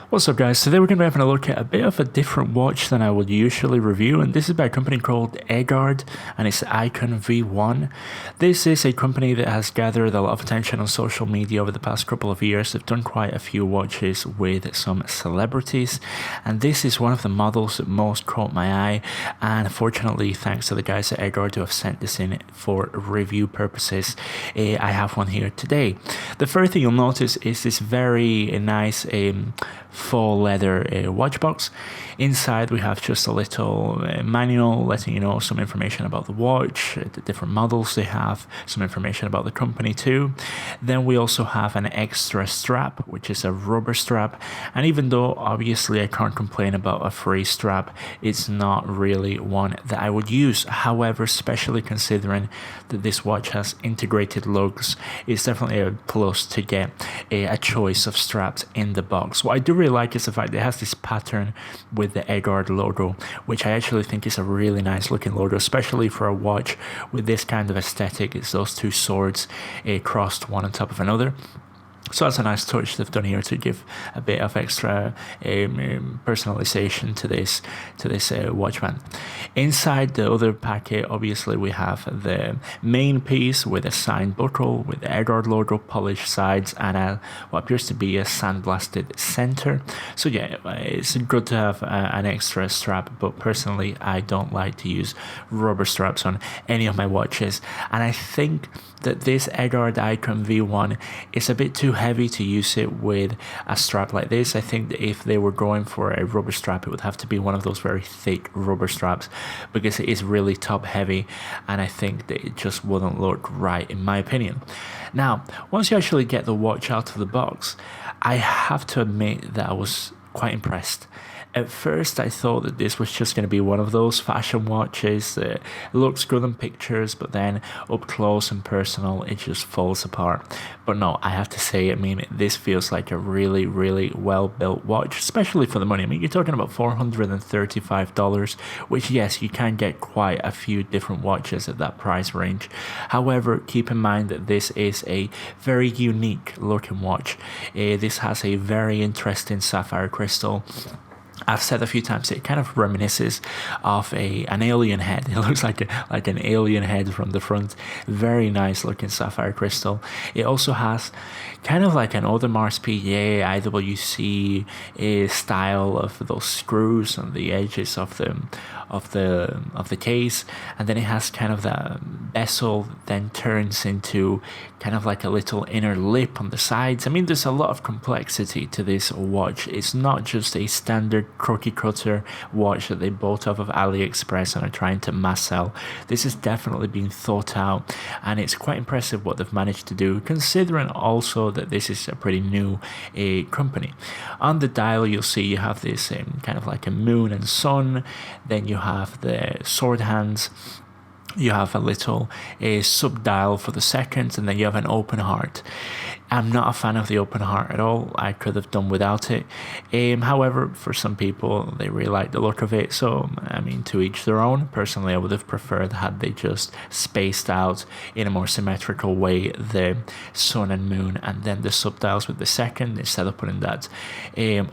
What's up guys, today we're going to be having a look at a bit of a different watch than I would usually review, and this is by a company called Egard and it's Icon V1. This is a company that has gathered a lot of attention on social media over the past couple of years. They've done quite a few watches with some celebrities, and this is one of the models that most caught my eye, and fortunately thanks to the guys at Egard who have sent this in for review purposes, I have one here today. The first thing you'll notice is this very nice faux leather watch box. Inside we have just a little manual letting you know some information about the watch, the different models they have, some information about the company too. Then we also have an extra strap, which is a rubber strap, and even though obviously I can't complain about a free strap, it's not really one that I would use. However, especially considering that this watch has integrated lugs, it's definitely a plus to get a choice of straps in the box. What I do really like is the fact that it has this pattern with the Egard logo, which I actually think is a really nice looking logo, especially for a watch with this kind of aesthetic. It's those two swords crossed one on top of another. So that's a nice touch they've done here to give a bit of extra personalization to this watch band. Inside the other packet, obviously we have the main piece with a signed buckle with the Egard logo, polished sides, and what appears to be a sandblasted center. So yeah, it's good to have an extra strap, but personally I don't like to use rubber straps on any of my watches, and I think that this Egard Icon V1 is a bit too heavy to use it with a strap like this. I think that if they were going for a rubber strap, it would have to be one of those very thick rubber straps, because it is really top heavy, and I think that it just wouldn't look right in my opinion. Now, once you actually get the watch out of the box, I have to admit that I was quite impressed. At first I thought that this was just going to be one of those fashion watches that looks good in pictures, but then up close and personal it just falls apart. But no, I have to say, I mean, this feels like a really, really well built watch, especially for the money. I mean, you're talking about $435, which yes, you can get quite a few different watches at that price range. However, keep in mind that this is a very unique looking watch. This has a very interesting sapphire crystal. I've said a few times it kind of reminisces of an alien head. It looks like an alien head from the front. Very nice looking sapphire crystal. It also has kind of like an audemars PDA IWC style of those screws on the edges of the case, and then it has kind of that bezel then turns into kind of like a little inner lip on the sides. I mean, there's a lot of complexity to this watch. It's not just a standard cookie cutter watch that they bought off of AliExpress and are trying to mass sell. This has definitely been thought out, and it's quite impressive what they've managed to do, considering also that this is a pretty new company. On the dial you'll see you have this kind of like a moon and sun, then you have the sword hands, you have a little sub-dial for the seconds, and then you have an open heart. I'm not a fan of the open heart at all. I could have done without it. However, for some people, they really like the look of it. So, I mean, to each their own. Personally, I would have preferred had they just spaced out in a more symmetrical way the sun and moon and then the sub-dials with the second, instead of putting that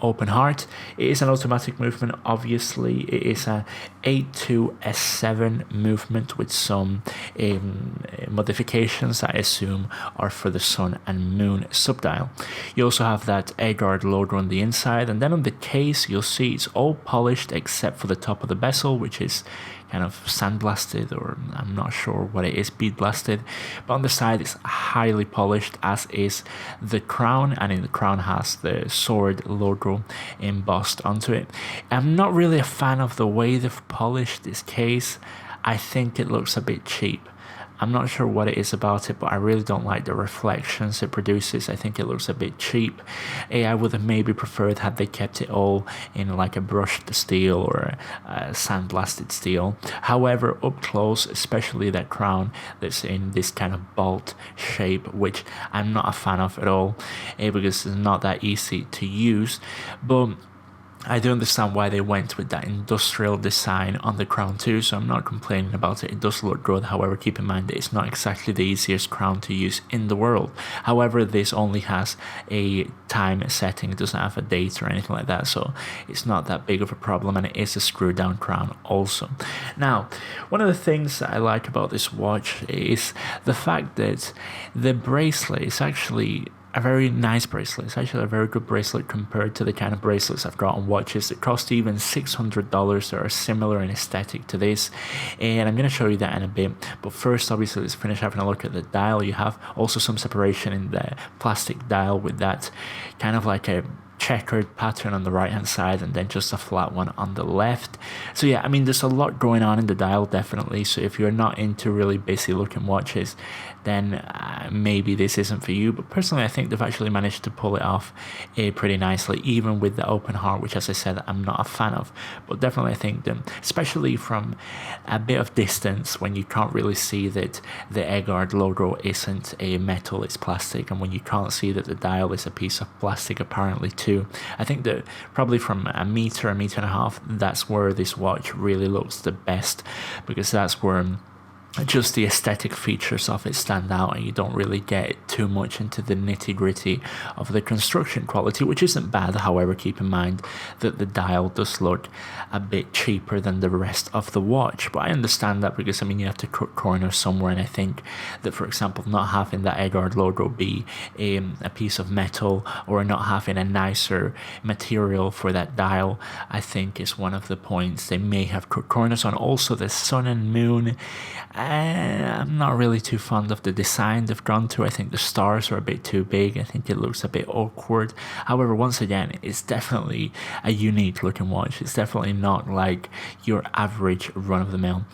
open heart. It is an automatic movement, obviously. It is a 8-2S7 movement with some modifications I assume are for the sun and moon sub-dial. You also have that Egard logo on the inside, and then on the case you'll see it's all polished except for the top of the bezel, which is kind of sandblasted, or I'm not sure what it is, bead blasted, but on the side it's highly polished, as is the crown, and in the crown has the sword logo embossed onto it. I'm not really a fan of the way they've polished this case. I think it looks a bit cheap. I'm not sure what it is about it, but I really don't like the reflections it produces. I think it looks a bit cheap. I would have maybe preferred had they kept it all in like a brushed steel or a sandblasted steel. However, up close, especially that crown that's in this kind of bolt shape, which I'm not a fan of at all, because it's not that easy to use. But I do understand why they went with that industrial design on the crown too, so I'm not complaining about it. It does look good. However, keep in mind that it's not exactly the easiest crown to use in the world. However, this only has a time setting. It doesn't have a date or anything like that, so it's not that big of a problem, and it is a screw down crown also. Now, one of the things that I like about this watch is the fact that the bracelet is actually a very nice bracelet. It's actually a very good bracelet compared to the kind of bracelets I've got on watches that cost even $600 that are similar in aesthetic to this, and I'm going to show you that in a bit. But first, obviously, let's finish having a look at the dial. You have also some separation in the plastic dial with that kind of like a checkered pattern on the right hand side and then just a flat one on the left. So yeah, I mean, there's a lot going on in the dial, definitely. So if you're not into really busy looking watches, then maybe this isn't for you. But personally, I think they've actually managed to pull it off pretty nicely, even with the open heart, which, as I said, I'm not a fan of. But definitely I think them, especially from a bit of distance, when you can't really see that the Egard logo isn't a metal, it's plastic, and when you can't see that the dial is a piece of plastic apparently too. I think that probably from a meter and a half, that's where this watch really looks the best, because that's where just the aesthetic features of it stand out, and you don't really get too much into the nitty-gritty of the construction quality, which isn't bad. However, keep in mind that the dial does look a bit cheaper than the rest of the watch, but I understand that, because I mean, you have to cut corners somewhere, and I think that, for example, not having that Egard logo be a piece of metal, or not having a nicer material for that dial, I think is one of the points they may have cut corners on. Also, the sun and moon, I'm not really too fond of the design they've gone to. I think the stars are a bit too big. I think it looks a bit awkward. However, once again, it's definitely a unique looking watch. It's definitely not like your average run-of-the-mill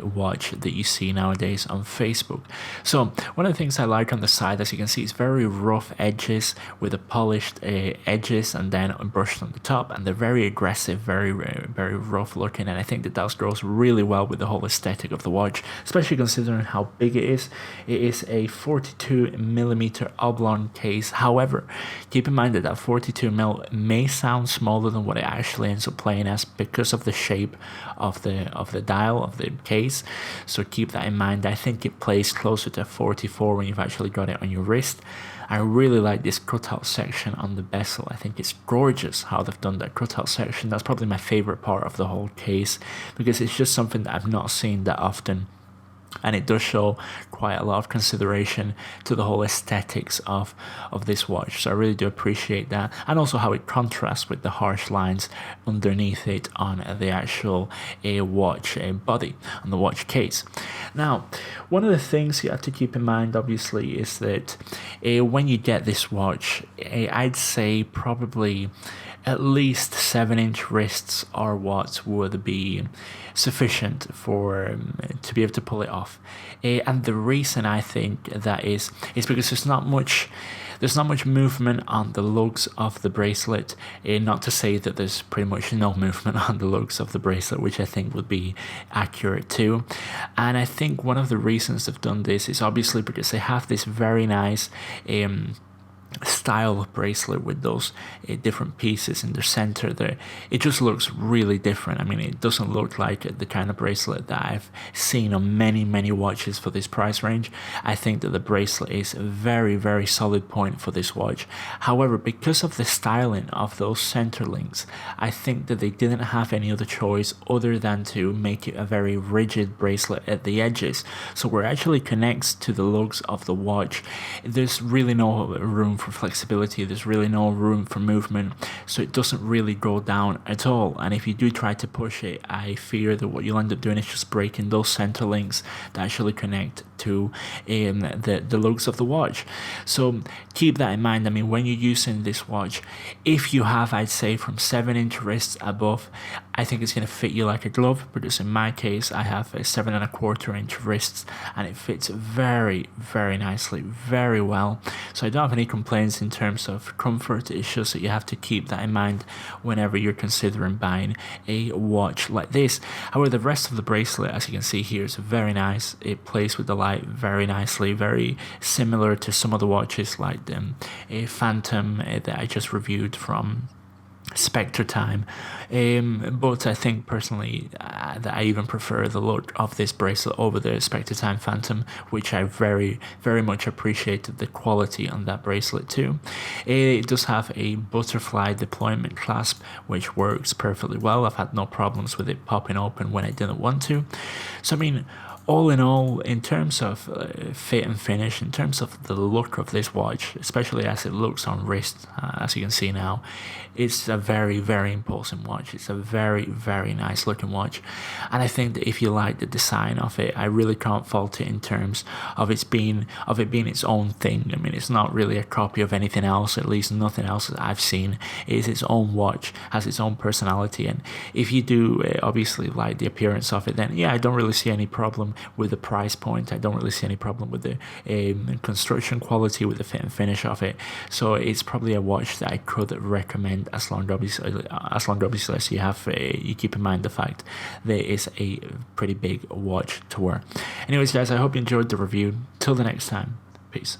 watch that you see nowadays on Facebook. So one of the things I like on the side, as you can see, is very rough edges with the polished edges and then brushed on the top, and they're very aggressive, very rough looking, and I think that goes really well with the whole aesthetic of the watch, especially considering how big it is. It is a 42mm oblong case. However, keep in mind that 42mm may sound smaller than what it actually ends up playing as, because of the shape of the dial of the case. So keep that in mind. I think it plays closer to 44 when you've actually got it on your wrist. I really like this cutout section on the bezel. I think it's gorgeous how they've done that cutout section. That's probably my favorite part of the whole case, because it's just something that I've not seen that often. And it does show quite a lot of consideration to the whole aesthetics of this watch. So I really do appreciate that. And also how it contrasts with the harsh lines underneath it on the actual watch body, on the watch case. Now, one of the things you have to keep in mind, obviously, is that when you get this watch, I'd say probably at least 7-inch wrists are what would be sufficient for to be able to pull it off. And the reason I think that is because there's not much movement on the lugs of the bracelet. Not to say that there's pretty much no movement on the lugs of the bracelet, which I think would be accurate too. And I think one of the reasons they've done this is obviously because they have this very nice style of bracelet with those different pieces in the center there. It just looks really different. I mean, it doesn't look like the kind of bracelet that I've seen on many watches for this price range. I think that the bracelet is a very solid point for this watch. However, because of the styling of those center links, I think that they didn't have any other choice other than to make it a very rigid bracelet at the edges. So where it actually connects to the lugs of the watch, there's really no room for flexibility, there's really no room for movement, so it doesn't really go down at all. And if you do try to push it, I fear that what you'll end up doing is just breaking those center links that actually connect to the lugs of the watch. So keep that in mind. I mean, when you're using this watch, if you have, I'd say, from 7-inch wrists above, I think it's going to fit you like a glove, because in my case I have a 7.25-inch wrists, and it fits very nicely, very well. So I don't have any complaints in terms of comfort. It's just that you have to keep that in mind whenever you're considering buying a watch like this. However, the rest of the bracelet, as you can see here, is very nice. It plays with the light very nicely, very similar to some of the watches like a Phantom that I just reviewed from Spectre time, but I think personally that I even prefer the look of this bracelet over the Spectre time Phantom, which I very much appreciated the quality on that bracelet too. It does have a butterfly deployment clasp which works perfectly well. I've had no problems with it popping open when I didn't want to. So I mean, all in all, in terms of fit and finish, in terms of the look of this watch, especially as it looks on wrist, as you can see now, it's a very impulsive watch. It's a very nice looking watch, and I think that if you like the design of it, I really can't fault it in terms of it being its own thing. I mean, it's not really a copy of anything else. At least nothing else that I've seen. It is its own watch, has its own personality, and if you do obviously like the appearance of it, then yeah, I don't really see any problem with the price point. I don't really see any problem with the construction quality, with the fit and finish of it. So it's probably a watch that I could recommend, as long obviously as you keep in mind the fact there is a pretty big watch to wear. Anyways guys, I hope you enjoyed the review. Till the next time, peace.